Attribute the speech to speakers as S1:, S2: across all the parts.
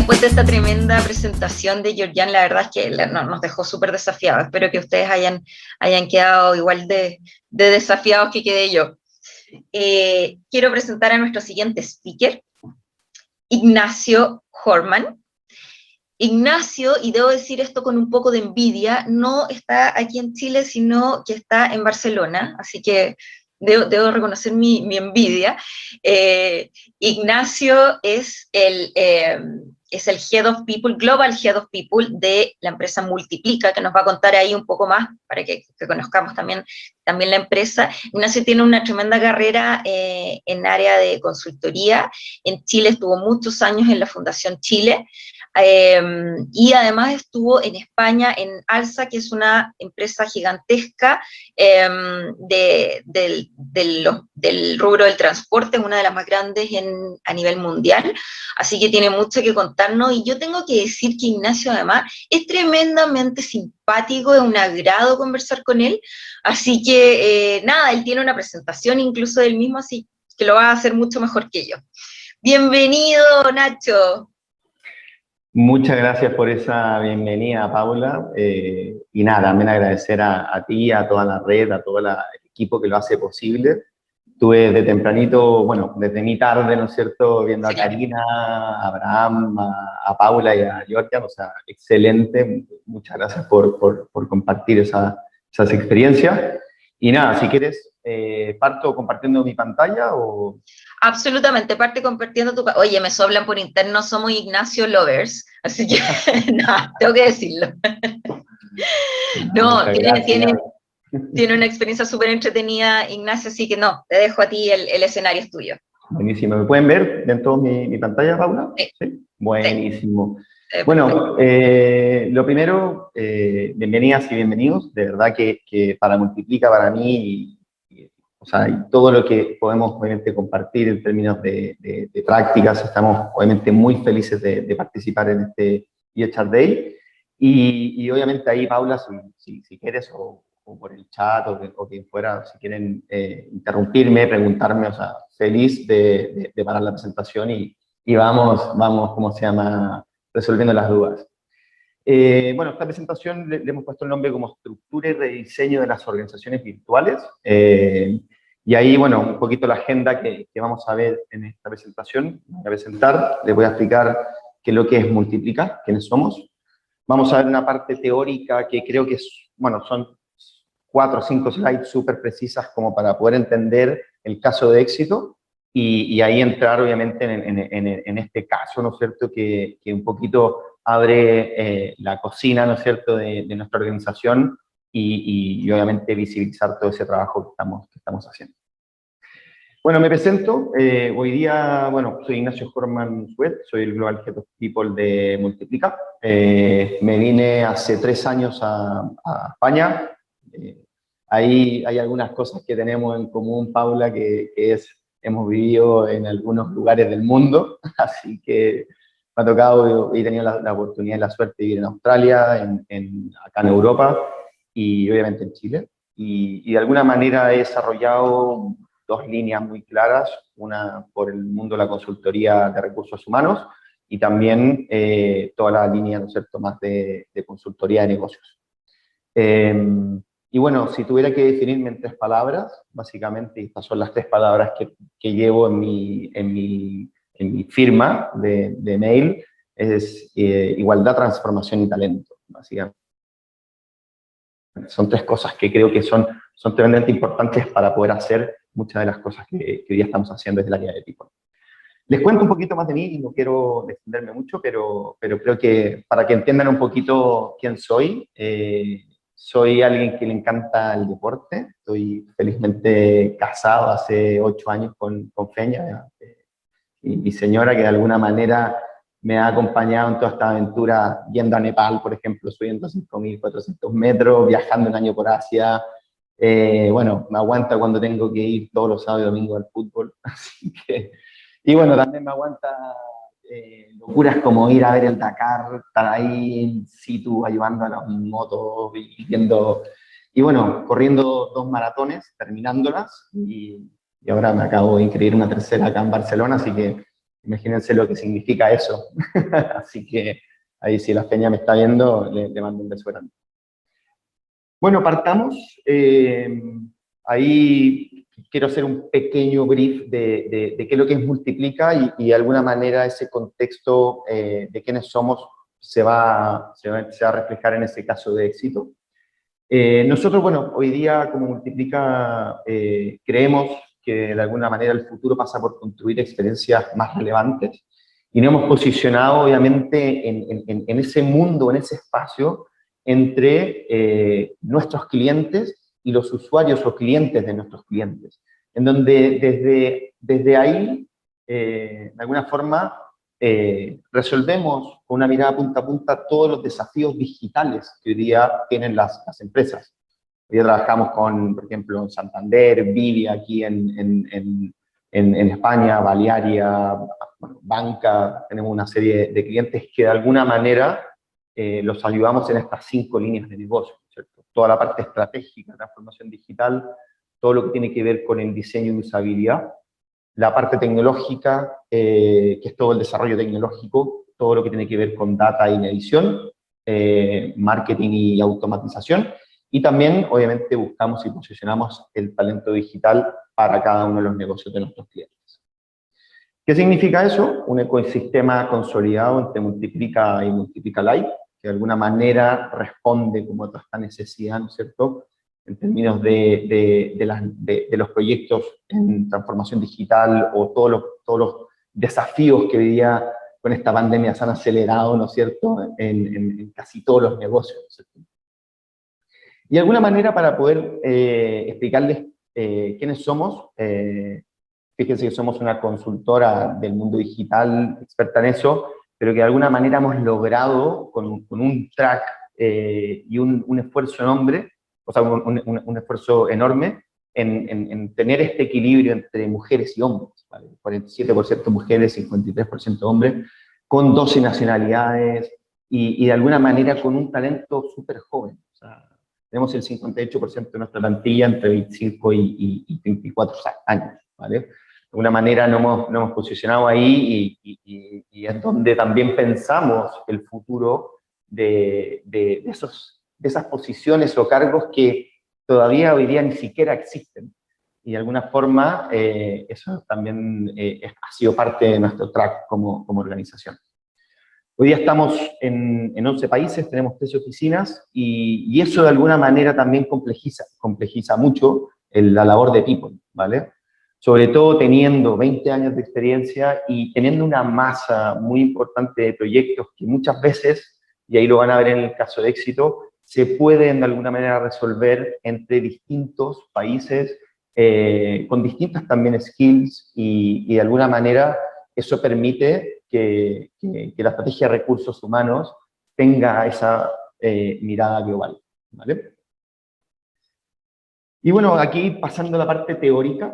S1: después de esta tremenda presentación de Georgian, la verdad es que nos dejó súper desafiados. Espero que ustedes hayan quedado igual de desafiados que quedé yo. Quiero presentar a nuestro siguiente speaker, Ignacio Horman. Ignacio, y debo decir esto con un poco de envidia, no está aquí en Chile, sino que está en Barcelona, así que debo reconocer mi envidia. Ignacio es el Head of People, Global Head of People de la empresa Multiplica, que nos va a contar ahí un poco más para que conozcamos también la empresa. Ignacio tiene una tremenda carrera en área de consultoría. En Chile estuvo muchos años en la Fundación Chile, y además estuvo en España en Alsa, que es una empresa gigantesca del rubro del transporte, una de las más grandes a nivel mundial, así que tiene mucho que contarnos. Y yo tengo que decir que Ignacio además es tremendamente simpático, es un agrado conversar con él, así que nada, él tiene una presentación incluso del mismo, así que lo va a hacer mucho mejor que yo. Bienvenido, Nacho.
S2: Muchas gracias por esa bienvenida, Paula. Y nada, también agradecer a ti, a toda la red, a todo el equipo que lo hace posible. Estuve de tempranito, bueno, desde mi tarde, ¿no es cierto?, viendo a Karina, a Abraham, a Paula y a Georgia, o sea, excelente. Muchas gracias por compartir esas experiencias. Y nada, si quieres, ¿parto compartiendo mi pantalla o...?
S1: Absolutamente, parte compartiendo tu... Oye, me soblan por interno, somos Ignacio lovers, así que nada, tengo que decirlo. No, tiene una experiencia súper entretenida, Ignacio, así que no, te dejo a ti, el escenario es tuyo.
S2: Buenísimo. ¿Me pueden ver dentro de mi pantalla, Paula?
S1: Sí.
S2: ¿Sí? Buenísimo.
S1: Sí.
S2: Bueno, lo primero, bienvenidas y bienvenidos. De verdad que para Multiplica, para mí, o sea, y todo lo que podemos obviamente compartir en términos de prácticas, estamos obviamente muy felices de participar en este EHR Day. Y obviamente ahí, Paula, si quieres, o por el chat, o quien fuera, si quieren interrumpirme, preguntarme, o sea, feliz de parar la presentación y vamos, ¿cómo se llama?, resolviendo las dudas. Bueno, esta presentación le hemos puesto el nombre como Estructura y Rediseño de las Organizaciones Virtuales. Y ahí, bueno, un poquito la agenda que vamos a ver en esta presentación. Voy a presentar, les voy a explicar qué es lo que es Multiplica, quiénes somos. Vamos a ver una parte teórica que creo que es, bueno, son 4 o 5 slides súper precisas como para poder entender el caso de éxito y ahí entrar obviamente en este caso, ¿no es cierto?, que un poquito abre la cocina, ¿no es cierto?, de nuestra organización y obviamente visibilizar todo ese trabajo que estamos haciendo. Bueno, me presento. Hoy día, bueno, soy Ignacio Horman Suet, soy el Global Head of People de Multiplica. Me vine hace 3 años a España. Ahí hay algunas cosas que tenemos en común, Paula, hemos vivido en algunos lugares del mundo, así que me ha tocado y he tenido la oportunidad y la suerte de vivir en Australia, acá en Europa y obviamente en Chile. Y de alguna manera he desarrollado 2 líneas muy claras, una por el mundo de la consultoría de recursos humanos y también toda la línea, ¿no es cierto?, más de consultoría de negocios. Y bueno, si tuviera que definirme en 3 palabras, básicamente, y estas son las 3 palabras que llevo en mi firma de mail, es igualdad, transformación y talento, básicamente. Son 3 cosas que creo que son tremendamente importantes para poder hacer muchas de las cosas que hoy día estamos haciendo desde el área de People. Les cuento un poquito más de mí y no quiero extenderme mucho, pero creo que para que entiendan un poquito quién soy, soy alguien que le encanta el deporte. Estoy felizmente casado hace 8 años con Feña, mi señora, que de alguna manera me ha acompañado en toda esta aventura, yendo a Nepal, por ejemplo, subiendo 5.400 metros, viajando un año por Asia. Bueno, me aguanta cuando tengo que ir todos los sábados y domingos al fútbol. Así que, y bueno, también me aguanta locuras como ir a ver el Dakar, estar ahí in situ ayudando a las motos y viendo, y bueno, corriendo 2 maratones, terminándolas, y ahora me acabo de inscribir una tercera acá en Barcelona, así que Imagínense lo que significa eso. Así que ahí si la Feña me está viendo, le mando un beso grande. Bueno, partamos. Ahí quiero hacer un pequeño brief de qué es lo que es Multiplica y de alguna manera ese contexto de quiénes somos se va a reflejar en ese caso de éxito. Nosotros, bueno, hoy día como Multiplica creemos que de alguna manera el futuro pasa por construir experiencias más relevantes y nos hemos posicionado obviamente en ese mundo, en ese espacio entre nuestros clientes y los usuarios o clientes de nuestros clientes, en donde desde ahí, de alguna forma, resolvemos con una mirada punta a punta todos los desafíos digitales que hoy día tienen las empresas. Hoy día trabajamos con, por ejemplo, Santander, Vivi aquí en España, Balearia, bueno, Banca, tenemos una serie de clientes que de alguna manera los ayudamos en estas 5 líneas de negocio, ¿cierto? Toda la parte estratégica, transformación digital, todo lo que tiene que ver con el diseño y usabilidad, la parte tecnológica, que es todo el desarrollo tecnológico, todo lo que tiene que ver con data y medición, marketing y automatización, y también, obviamente, buscamos y posicionamos el talento digital para cada uno de los negocios de nuestros clientes. ¿Qué significa eso? Un ecosistema consolidado entre Multiplica y Multiplica Live, que de alguna manera responde como a toda esta necesidad, ¿no es cierto?, en términos de los proyectos en transformación digital o todos los desafíos que hoy día con esta pandemia se han acelerado, ¿no es cierto?, en casi todos los negocios, ¿no es cierto? Y de alguna manera para poder explicarles quiénes somos, fíjense que somos una consultora del mundo digital, experta en eso, pero que de alguna manera hemos logrado con un track y un esfuerzo enorme, o sea, un esfuerzo enorme en tener este equilibrio entre mujeres y hombres, ¿vale? 47% mujeres, 53% hombres, con 12 nacionalidades y de alguna manera con un talento súper joven. O sea, tenemos el 58% de nuestra plantilla entre 25 y 34 años, ¿vale? De alguna manera nos hemos posicionado ahí y es donde también pensamos el futuro de esas posiciones o cargos que todavía hoy día ni siquiera existen. Y de alguna forma eso también ha sido parte de nuestro track como organización. Hoy día estamos en 11 países, tenemos 13 oficinas y eso de alguna manera también complejiza mucho la labor de people, ¿vale? Sobre todo teniendo 20 años de experiencia y teniendo una masa muy importante de proyectos que muchas veces, y ahí lo van a ver en el caso de éxito, se pueden de alguna manera resolver entre distintos países, con distintas también skills y de alguna manera eso permite que la estrategia de recursos humanos tenga esa mirada global, ¿vale? Y bueno, aquí pasando a la parte teórica,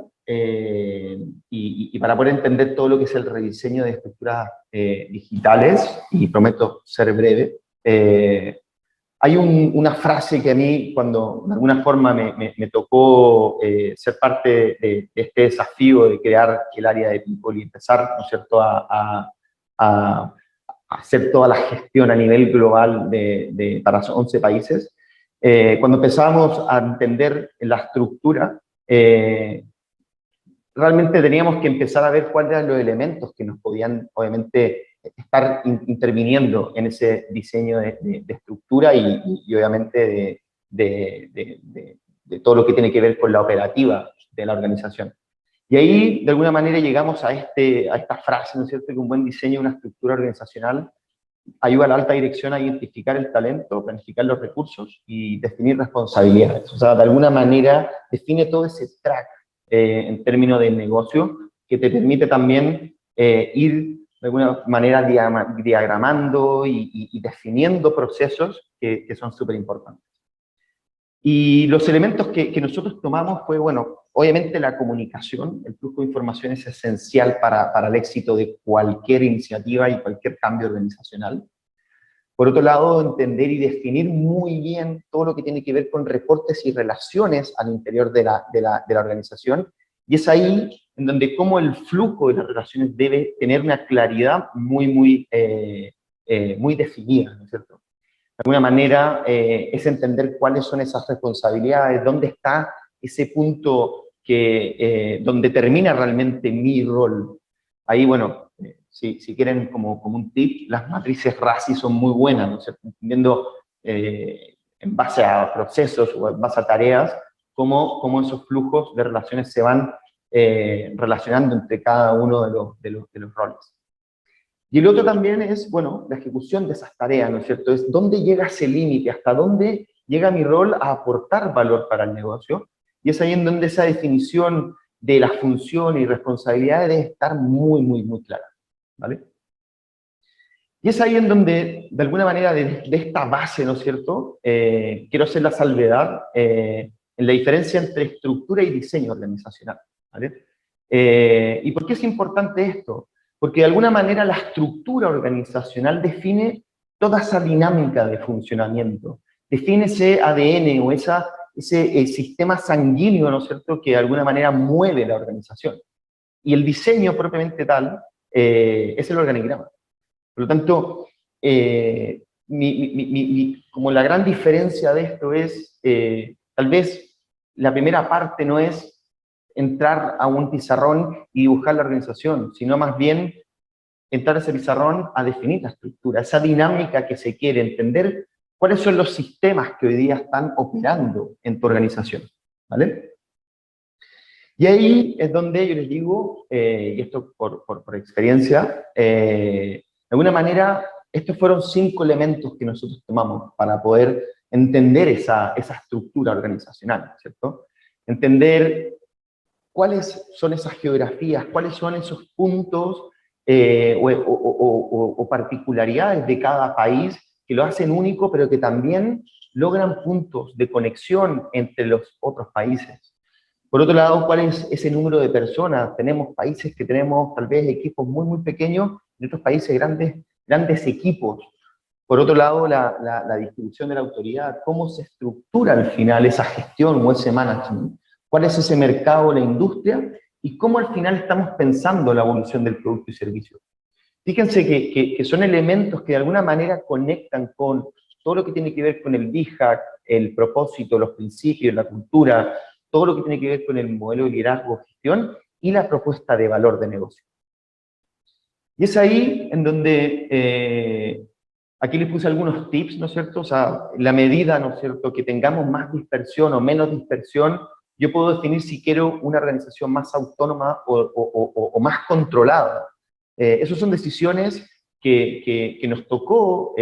S2: y para poder entender todo lo que es el rediseño de estructuras digitales, y prometo ser breve, hay una frase que a mí, cuando de alguna forma me tocó ser parte de este desafío de crear el área de people y empezar, ¿no es cierto?, a hacer toda la gestión a nivel global para 11 países, cuando empezábamos a entender la estructura, realmente teníamos que empezar a ver cuáles eran los elementos que nos podían, obviamente, estar interviniendo en ese diseño de estructura y obviamente de todo lo que tiene que ver con la operativa de la organización. Y ahí, de alguna manera, llegamos a esta frase, ¿no es cierto?, que un buen diseño de una estructura organizacional ayuda a la alta dirección a identificar el talento, planificar los recursos y definir responsabilidades. O sea, de alguna manera, define todo ese track en términos de negocio que te permite también ir de alguna manera diagramando y definiendo procesos que son súper importantes. Y los elementos que nosotros tomamos fue, bueno, obviamente la comunicación, el flujo de información es esencial para el éxito de cualquier iniciativa y cualquier cambio organizacional. Por otro lado, entender y definir muy bien todo lo que tiene que ver con reportes y relaciones al interior de la organización Y es ahí en donde cómo el flujo de las relaciones debe tener una claridad muy definida, ¿no es cierto? De alguna manera es entender cuáles son esas responsabilidades, dónde está ese punto donde termina realmente mi rol. Ahí, bueno, si quieren como un tip, las matrices RACI son muy buenas, ¿no es cierto? Entendiendo en base a procesos o en base a tareas, cómo esos flujos de relaciones se van relacionando entre cada uno de los roles. Y el otro también es, bueno, la ejecución de esas tareas, ¿no es cierto? Es dónde llega ese límite, hasta dónde llega mi rol a aportar valor para el negocio. Y es ahí en donde esa definición de la función y responsabilidad debe estar muy clara, ¿vale? Y es ahí en donde, de alguna manera, de esta base, ¿no es cierto?, quiero hacer la salvedad en la diferencia entre estructura y diseño organizacional, ¿vale? ¿Y por qué es importante esto? Porque de alguna manera la estructura organizacional define toda esa dinámica de funcionamiento, define ese ADN o ese sistema sanguíneo, ¿no es cierto?, que de alguna manera mueve la organización. Y el diseño propiamente tal es el organigrama. Por lo tanto, como la gran diferencia de esto es, tal vez la primera parte no es entrar a un pizarrón y dibujar la organización, sino más bien entrar a ese pizarrón a definir la estructura, esa dinámica que se quiere, entender cuáles son los sistemas que hoy día están operando en tu organización, ¿vale? Y ahí es donde yo les digo, y esto por experiencia, de alguna manera, estos fueron 5 elementos que nosotros tomamos para poder entender esa estructura organizacional, ¿cierto? Entender cuáles son esas geografías, cuáles son esos puntos o particularidades de cada país que lo hacen único, pero que también logran puntos de conexión entre los otros países. Por otro lado, ¿cuál es ese número de personas? Tenemos países que tenemos tal vez equipos muy pequeños, en otros países grandes equipos. Por otro lado, la distribución de la autoridad, ¿cómo se estructura al final esa gestión o ese management? ¿Cuál es ese mercado, la industria? Y cómo al final estamos pensando la evolución del producto y servicio. Fíjense que son elementos que de alguna manera conectan con todo lo que tiene que ver con el BHAG, el propósito, los principios, la cultura, todo lo que tiene que ver con el modelo de liderazgo, gestión y la propuesta de valor de negocio. Y es ahí en donde, aquí les puse algunos tips, ¿no es cierto? O sea, la medida, ¿no es cierto?, que tengamos más dispersión o menos dispersión, yo puedo definir si quiero una organización más autónoma o más controlada. Esas son decisiones que nos tocó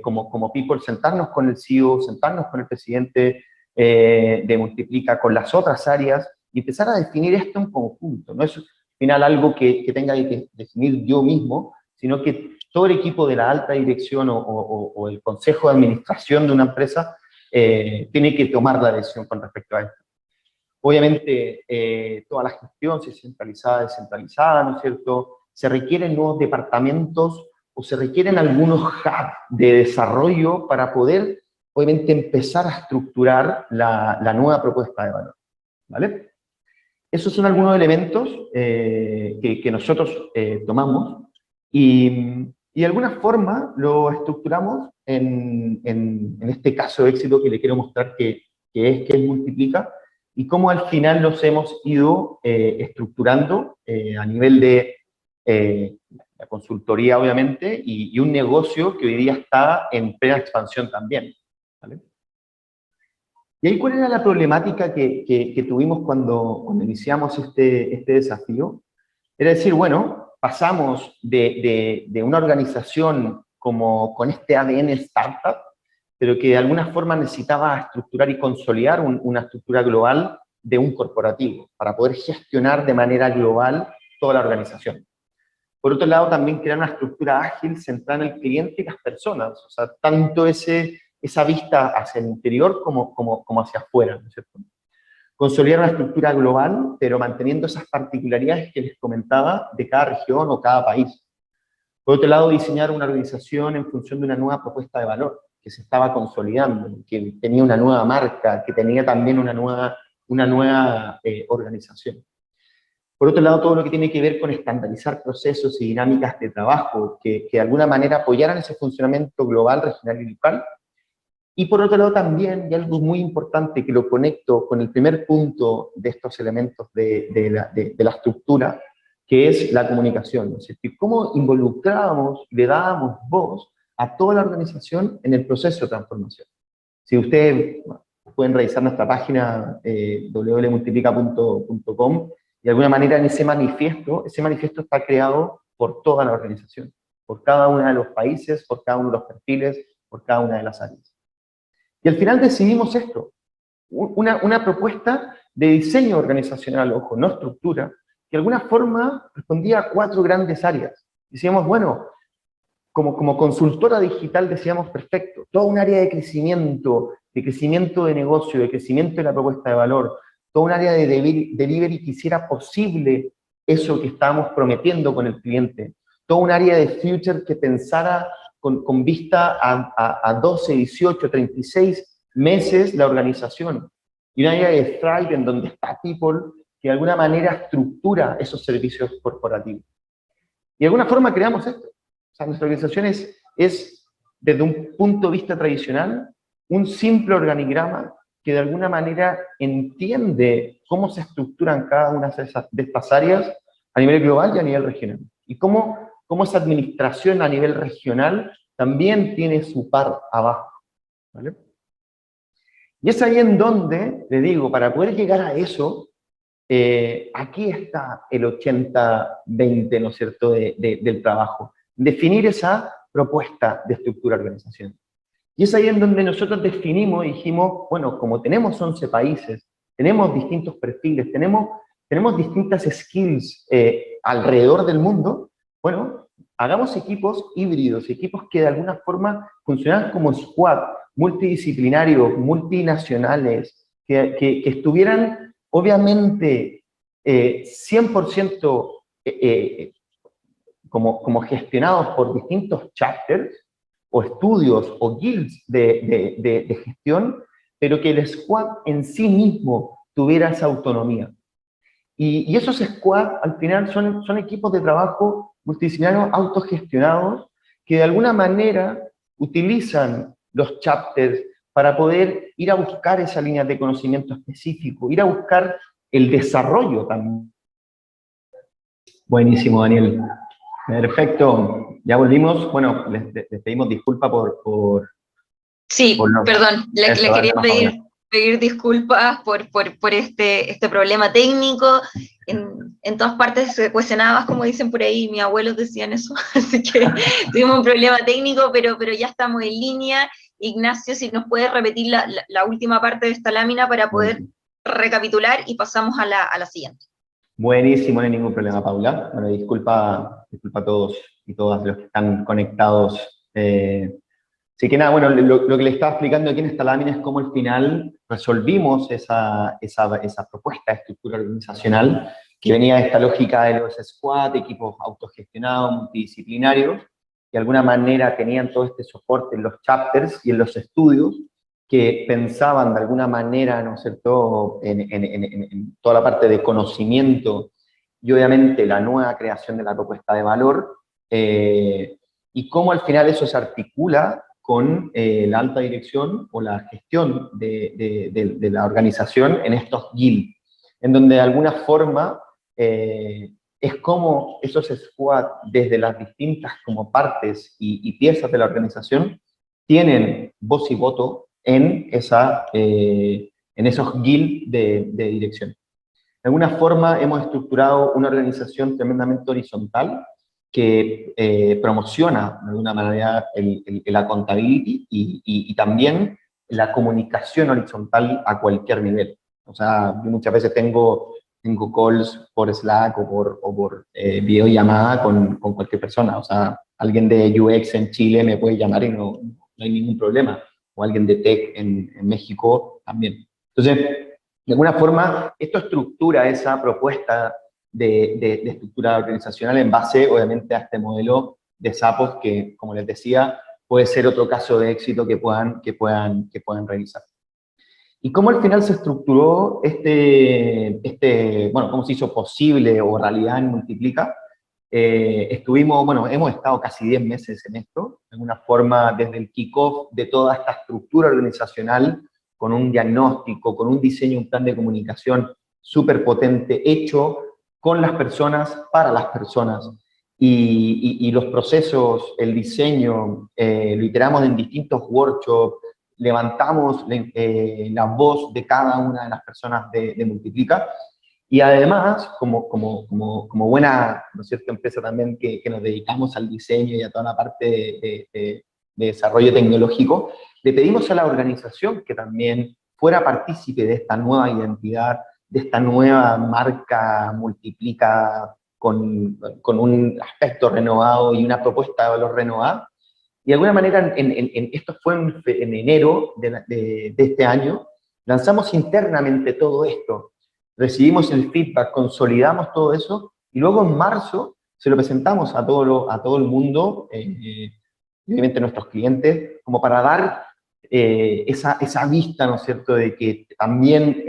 S2: como People sentarnos con el CEO, sentarnos con el presidente de Multiplica, con las otras áreas, y empezar a definir esto en conjunto. No es al final algo que tenga que definir yo mismo, sino que todo el equipo de la alta dirección o el consejo de administración de una empresa tiene que tomar la decisión con respecto a esto. Obviamente, toda la gestión, si es centralizada, descentralizada, ¿no es cierto? Se requieren nuevos departamentos o se requieren algunos hubs de desarrollo para poder, obviamente, empezar a estructurar la nueva propuesta de valor, ¿vale? Esos son algunos elementos que nosotros tomamos y de alguna forma lo estructuramos en este caso de éxito que le quiero mostrar que es Multiplica, y cómo al final nos hemos ido estructurando a nivel de la consultoría, obviamente, y un negocio que hoy día está en plena expansión también, ¿vale? Y ahí, ¿cuál era la problemática que tuvimos cuando iniciamos este desafío? Era decir, bueno, pasamos de una organización como con este ADN startup, pero que de alguna forma necesitaba estructurar y consolidar una estructura global de un corporativo, para poder gestionar de manera global toda la organización. Por otro lado, también crear una estructura ágil centrada en el cliente y las personas, o sea, tanto esa vista hacia el interior como hacia afuera, ¿no es cierto? Consolidar una estructura global, pero manteniendo esas particularidades que les comentaba de cada región o cada país. Por otro lado, diseñar una organización en función de una nueva propuesta de valor, que se estaba consolidando, que tenía una nueva marca, que tenía también una nueva organización. Por otro lado, todo lo que tiene que ver con estandarizar procesos y dinámicas de trabajo que de alguna manera apoyaran ese funcionamiento global, regional y local. Y por otro lado también, y algo muy importante que lo conecto con el primer punto de estos elementos de la estructura, que es la comunicación, ¿no es cierto? Y cómo involucrábamos, le dábamos voz a toda la organización en el proceso de transformación. Si ustedes pueden revisar nuestra página www.multiplica.com, de alguna manera en ese manifiesto está creado por toda la organización, por cada uno de los países, por cada uno de los perfiles, por cada una de las áreas. Y al final decidimos esto, una propuesta de diseño organizacional, ojo, no estructura, que de alguna forma respondía a 4 grandes áreas. Decíamos, bueno, como consultora digital decíamos, perfecto, toda un área de crecimiento de negocio, de crecimiento de la propuesta de valor, toda un área de delivery que hiciera posible eso que estábamos prometiendo con el cliente, toda un área de future que pensara con vista a 12, 18, 36 meses la organización, y un área de Thrive en donde está People, que de alguna manera estructura esos servicios corporativos. Y de alguna forma creamos esto. O sea, nuestra organización es, desde un punto de vista tradicional, un simple organigrama que de alguna manera entiende cómo se estructuran cada una de estas áreas a nivel global y a nivel regional. Y cómo esa administración a nivel regional también tiene su par abajo. ¿Vale? Y es ahí en donde, le digo, para poder llegar a eso, aquí está el 80-20, ¿no es cierto?, del trabajo. Definir esa propuesta de estructura organizacional. Y es ahí en donde nosotros definimos y dijimos, bueno, como tenemos 11 países, tenemos distintos perfiles, tenemos distintas skills alrededor del mundo, bueno, hagamos equipos híbridos, equipos que de alguna forma funcionan como squad, multidisciplinarios, multinacionales, que estuvieran obviamente 100% como gestionados por distintos chapters, o estudios, o guilds de gestión, pero que el squad en sí mismo tuviera esa autonomía. Y esos squads, al final, son equipos de trabajo multidisciplinarios autogestionados, que de alguna manera utilizan los chapters para poder ir a buscar esa línea de conocimiento específico, ir a buscar el desarrollo también. Buenísimo, Daniel. Perfecto. Ya volvimos. Bueno, les pedimos disculpas por
S1: Sí, perdón, le quería pedir disculpas por este problema técnico. En todas partes se cuestionaba, como dicen por ahí, mis abuelos decían eso, así que tuvimos un problema técnico, pero ya estamos en línea. Ignacio, si nos puedes repetir la última parte de esta lámina para poder recapitular y pasamos a la siguiente.
S2: Buenísimo, no hay ningún problema, Paula. Bueno, disculpa a todos y todas los que están conectados. Así que nada, bueno, lo que le estaba explicando aquí en esta lámina es cómo al final resolvimos esa propuesta de estructura organizacional que venía de esta lógica de los squad, equipos autogestionados, multidisciplinarios, que de alguna manera tenían todo este soporte en los chapters y en los estudios, que pensaban de alguna manera, ¿no es cierto?, en toda la parte de conocimiento y obviamente la nueva creación de la propuesta de valor, y cómo al final eso se articula con la alta dirección o la gestión de la organización en estos guild, en donde de alguna forma es como esos squad desde las distintas como partes y piezas de la organización tienen voz y voto en esos guild de dirección. De alguna forma hemos estructurado una organización tremendamente horizontal que promociona de alguna manera el accountability y también la comunicación horizontal a cualquier nivel. O sea, yo muchas veces tengo calls por Slack o por videollamada con cualquier persona. O sea, alguien de UX en Chile me puede llamar y no hay ningún problema. O alguien de Tech en México también. Entonces, de alguna forma, esto estructura esa propuesta de estructura organizacional en base, obviamente, a este modelo de sapos que, como les decía, puede ser otro caso de éxito que puedan realizar. Y cómo al final se estructuró bueno, cómo se hizo posible o realidad en Multiplica. Hemos estado casi 10 meses en esto, de alguna forma desde el kickoff de toda esta estructura organizacional, con un diagnóstico, con un diseño, un plan de comunicación súper potente, hecho con las personas, para las personas. Y los procesos, el diseño, lo iteramos en distintos workshops, levantamos la voz de cada una de las personas de Multiplica, y además, como buena, ¿no es cierto?, empresa también que nos dedicamos al diseño y a toda la parte de desarrollo tecnológico, le pedimos a la organización que también fuera partícipe de esta nueva identidad, de esta nueva marca Multiplica con un aspecto renovado y una propuesta de valor renovada. Y de alguna manera, esto fue en enero de este año, lanzamos internamente todo esto, recibimos el feedback, consolidamos todo eso, y luego en marzo se lo presentamos a todo el mundo, y obviamente a nuestros clientes, como para dar esa vista, ¿no es cierto?, de que también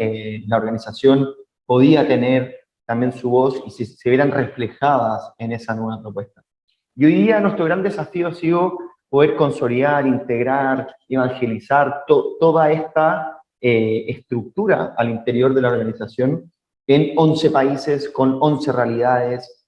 S2: la organización podía tener también su voz y se vieran reflejadas en esa nueva propuesta. Y hoy día nuestro gran desafío ha sido poder consolidar, integrar, evangelizar toda esta estructura al interior de la organización en 11 países, con 11 realidades,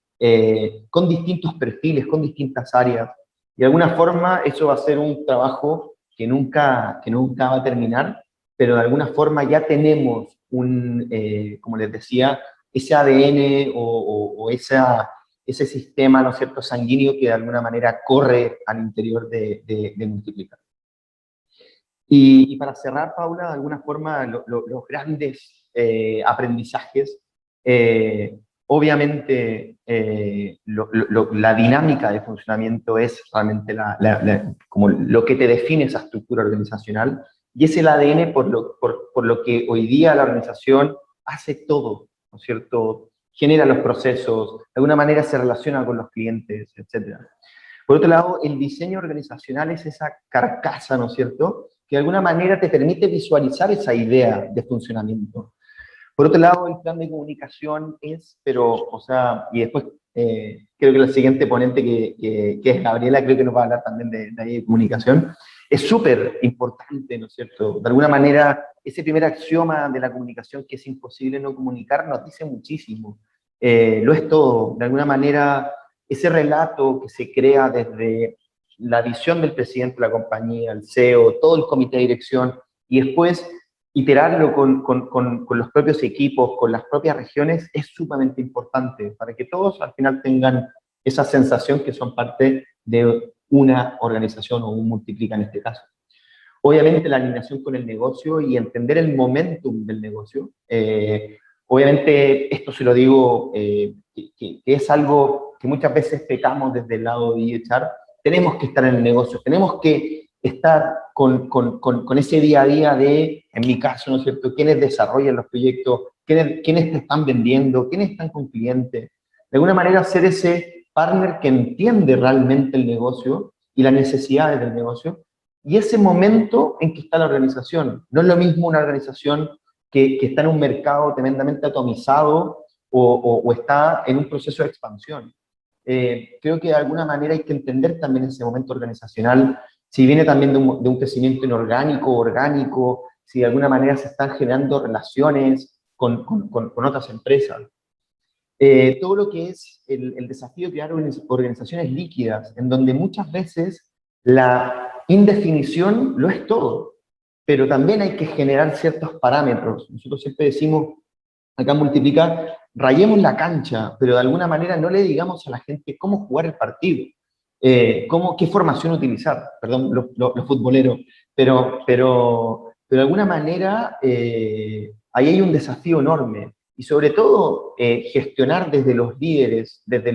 S2: con distintos perfiles, con distintas áreas. De alguna forma eso va a ser un trabajo que nunca va a terminar, pero de alguna forma ya tenemos como les decía, ese ADN o ese sistema, ¿no es cierto?, sanguíneo que de alguna manera corre al interior de Multiplica. Y para cerrar, Paula, de alguna forma, los grandes aprendizajes, obviamente la dinámica de funcionamiento es realmente como lo que te define esa estructura organizacional, y es el ADN por lo que hoy día la organización hace todo, ¿no es cierto?, genera los procesos, de alguna manera se relaciona con los clientes, etc. Por otro lado, el diseño organizacional es esa carcasa, ¿no es cierto?, que de alguna manera te permite visualizar esa idea de funcionamiento. Por otro lado, el plan de comunicación y después creo que la siguiente ponente que es Gabriela, creo que nos va a hablar también de comunicación, es súper importante, ¿no es cierto? De alguna manera, ese primer axioma de la comunicación, que es imposible no comunicar, nos dice muchísimo. Lo es todo. De alguna manera, ese relato que se crea desde la visión del presidente de la compañía, el CEO, todo el comité de dirección, y después iterarlo con los propios equipos, con las propias regiones, es sumamente importante para que todos al final tengan esa sensación que son parte de una organización o un Multiplica en este caso. Obviamente la alineación con el negocio y entender el momentum del negocio. Obviamente esto se lo digo, que es algo que muchas veces pecamos desde el lado de EHR. Tenemos que estar en el negocio, tenemos que estar con ese día a día de, en mi caso, ¿no es cierto?, quiénes desarrollan los proyectos, quiénes te están vendiendo, quiénes están con clientes. De alguna manera ser ese partner que entiende realmente el negocio y las necesidades del negocio, y ese momento en que está la organización. No es lo mismo una organización que está en un mercado tremendamente atomizado o está en un proceso de expansión. Creo que de alguna manera hay que entender también ese momento organizacional, si viene también de un crecimiento inorgánico, orgánico, si de alguna manera se están generando relaciones con otras empresas. Todo lo que es el desafío de crear organizaciones líquidas, en donde muchas veces la indefinición lo es todo, pero también hay que generar ciertos parámetros. Nosotros siempre decimos, acá en Multiplica, rayemos la cancha, pero de alguna manera no le digamos a la gente cómo jugar el partido, qué formación utilizar, perdón, los futboleros, pero de alguna manera ahí hay un desafío enorme, y sobre todo gestionar desde los líderes, desde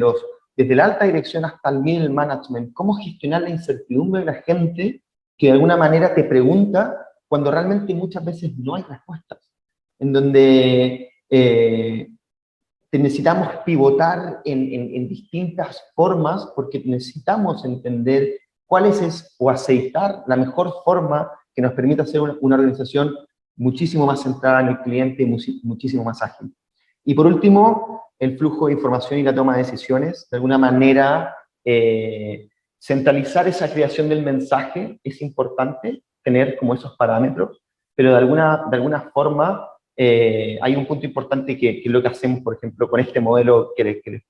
S2: la alta dirección hasta el middle management, cómo gestionar la incertidumbre de la gente que de alguna manera te pregunta cuando realmente muchas veces no hay respuestas, en donde necesitamos pivotar en distintas formas porque necesitamos entender cuál es o aceitar la mejor forma que nos permita hacer una organización muchísimo más centrada en el cliente y muchísimo más ágil. Y por último, el flujo de información y la toma de decisiones. De alguna manera, centralizar esa creación del mensaje es importante, tener como esos parámetros, pero de alguna forma hay un punto importante que es lo que hacemos, por ejemplo, con este modelo que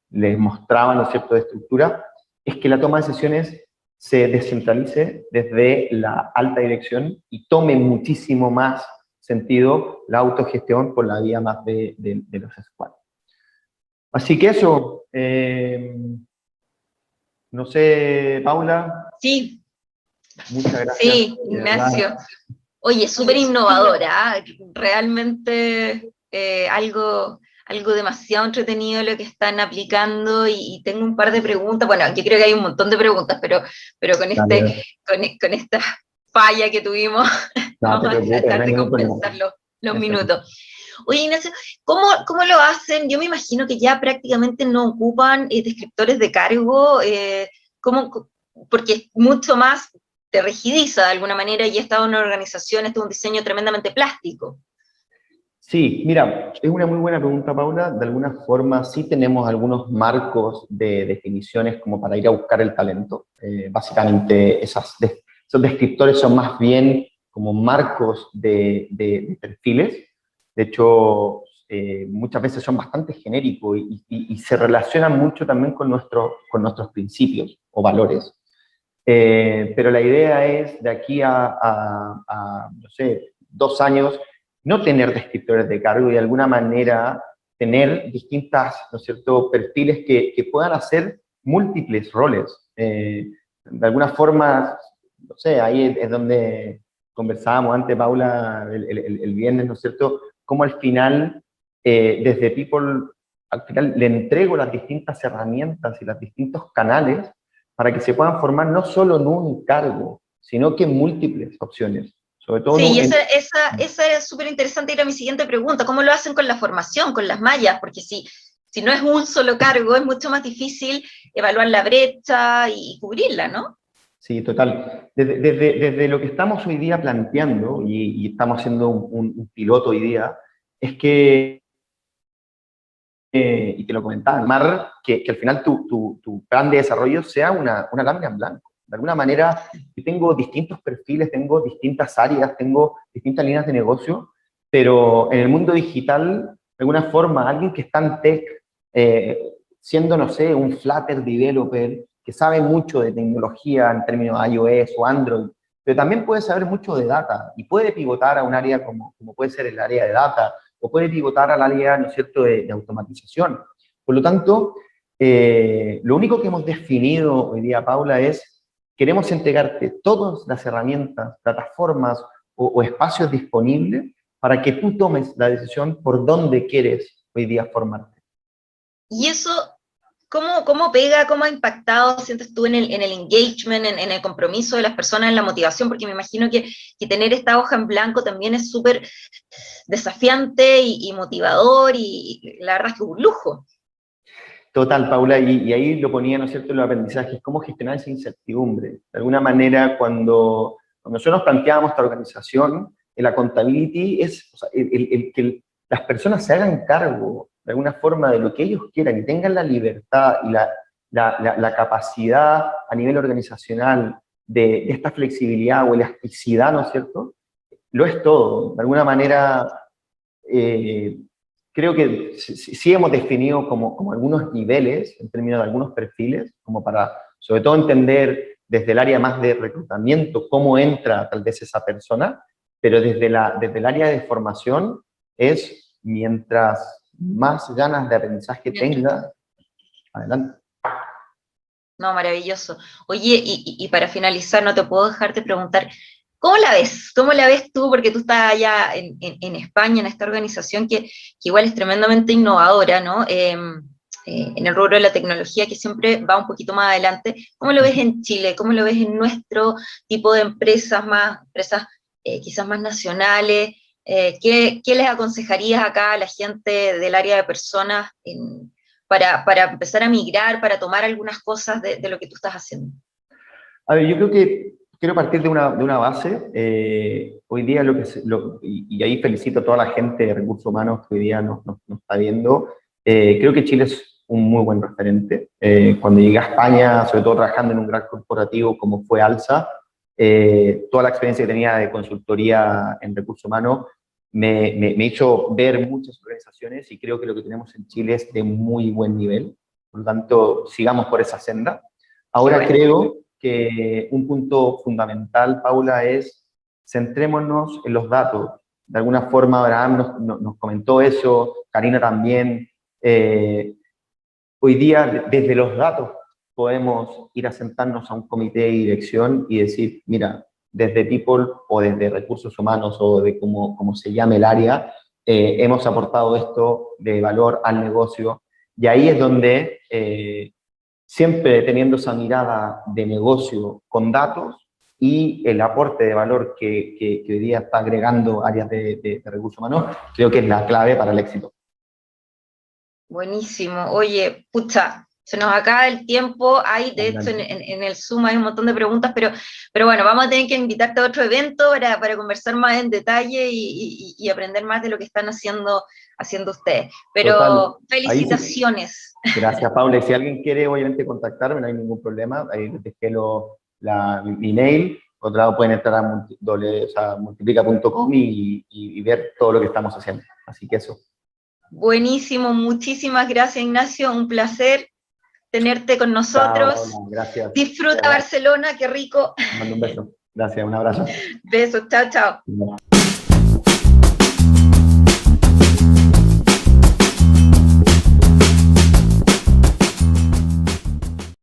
S2: les mostraba, ¿no es cierto?, de estructura, es que la toma de decisiones se descentralice desde la alta dirección y tome muchísimo más sentido la autogestión por la vía más de los squads. Así que eso, no sé, Paula.
S1: Sí,
S2: Muchas gracias.
S1: sí, Ignacio. Oye, súper innovadora, ¿eh? Realmente algo demasiado entretenido lo que están aplicando y tengo un par de preguntas. Bueno, yo creo que hay un montón de preguntas, pero con esta falla que tuvimos, vamos a tratar de compensar los minutos. Oye, Ignacio, ¿cómo lo hacen? Yo me imagino que ya prácticamente no ocupan descriptores de cargo, porque es mucho más, te rigidiza de alguna manera y esta es una organización, este es un diseño tremendamente plástico.
S2: Sí, mira, es una muy buena pregunta, Paula. De alguna forma sí tenemos algunos marcos de definiciones como para ir a buscar el talento. Básicamente esos descriptores son más bien como marcos de perfiles. De hecho, muchas veces son bastante genéricos y se relacionan mucho también con nuestros principios o valores. Pero la idea es, de aquí no sé, 2 años, no tener descriptores de cargo y de alguna manera tener distintas, ¿no es cierto?, perfiles que puedan hacer múltiples roles. De alguna forma, no sé, ahí es donde conversábamos antes, Paula, el viernes, ¿no es cierto?, cómo al final, desde People, al final le entrego las distintas herramientas y los distintos canales para que se puedan formar no solo en un cargo, sino que en múltiples opciones. Sobre todo
S1: sí, y esa era súper interesante, era mi siguiente pregunta, ¿cómo lo hacen con la formación, con las mallas? Porque si no es un solo cargo, es mucho más difícil evaluar la brecha y cubrirla, ¿no?
S2: Sí, total. Desde lo que estamos hoy día planteando, y estamos haciendo un piloto hoy día, es que, y te lo comentaba, que al final tu plan de desarrollo sea una lámina en blanco. De alguna manera, yo tengo distintos perfiles, tengo distintas áreas, tengo distintas líneas de negocio, pero en el mundo digital, de alguna forma, alguien que está en tech, siendo, no sé, un Flutter developer, que sabe mucho de tecnología en términos de iOS o Android, pero también puede saber mucho de data y puede pivotar a un área como puede ser el área de data, o puede pivotar al área, ¿no es cierto?, de automatización. Por lo tanto, lo único que hemos definido hoy día, Paula, es queremos entregarte todas las herramientas, plataformas o espacios disponibles para que tú tomes la decisión por dónde quieres hoy día formarte.
S1: Y eso, ¿cómo pega, cómo ha impactado, sientes tú, en el engagement, en el compromiso de las personas, en la motivación? Porque me imagino que tener esta hoja en blanco también es súper desafiante y motivador, y la verdad es que es un lujo.
S2: Total, Paula, y ahí lo ponía, ¿no es cierto?, en los aprendizajes, cómo gestionar esa incertidumbre. De alguna manera, cuando nosotros nos planteábamos esta organización, el accountability es, o sea, el que las personas se hagan cargo, de alguna forma, de lo que ellos quieran y tengan la libertad y la capacidad a nivel organizacional de esta flexibilidad o elasticidad, ¿no es cierto?, lo es todo. De alguna manera, creo que sí hemos definido como algunos niveles, en términos de algunos perfiles, como para, sobre todo, entender desde el área más de reclutamiento cómo entra tal vez esa persona, pero desde el área de formación es mientras más ganas de aprendizaje tenga, adelante.
S1: No, maravilloso. Oye, y para finalizar, no te puedo dejar de preguntar, ¿cómo la ves? ¿Cómo la ves tú? Porque tú estás allá en España, en esta organización que igual es tremendamente innovadora, ¿no? En el rubro de la tecnología, que siempre va un poquito más adelante. ¿Cómo lo ves en Chile? ¿Cómo lo ves en nuestro tipo de empresas, quizás más nacionales? ¿Qué les aconsejarías acá a la gente del área de personas para empezar a migrar, para tomar algunas cosas de lo que tú estás haciendo?
S2: A ver, yo creo que quiero partir de una base. Hoy día y ahí felicito a toda la gente de recursos humanos que hoy día nos está viendo. Creo que Chile es un muy buen referente. Cuando llegué a España, sobre todo trabajando en un gran corporativo como fue Alsa, toda la experiencia que tenía de consultoría en recursos humanos me hizo ver muchas organizaciones y creo que lo que tenemos en Chile es de muy buen nivel. Por lo tanto, sigamos por esa senda. Ahora creo que un punto fundamental, Paula, es centrémonos en los datos. De alguna forma, Abraham nos comentó eso, Karina también. Hoy día, desde los datos, podemos ir a sentarnos a un comité de dirección y decir, mira, desde People o desde Recursos Humanos o de como se llame el área, hemos aportado esto de valor al negocio. Y ahí es donde, siempre teniendo esa mirada de negocio con datos y el aporte de valor que hoy día está agregando áreas de recursos humanos, creo que es la clave para el éxito.
S1: Buenísimo. Oye, pucha, se nos acaba el tiempo. Hay, de hecho, en el Zoom hay un montón de preguntas, pero bueno, vamos a tener que invitarte a otro evento para conversar más en detalle y aprender más de lo que están haciendo ustedes. Pero
S2: total,
S1: felicitaciones.
S2: Gracias, Paula. Y si alguien quiere, obviamente, contactarme, no hay ningún problema. Ahí les dejé mi email. Por otro lado, pueden entrar a multiplica.com y ver todo lo que estamos haciendo. Así que eso.
S1: Buenísimo, muchísimas gracias, Ignacio, un placer tenerte con nosotros.
S2: Chao, gracias.
S1: Disfruta Barcelona, qué rico.
S2: Te mando un beso. Gracias, un abrazo.
S1: Besos, chao, chao.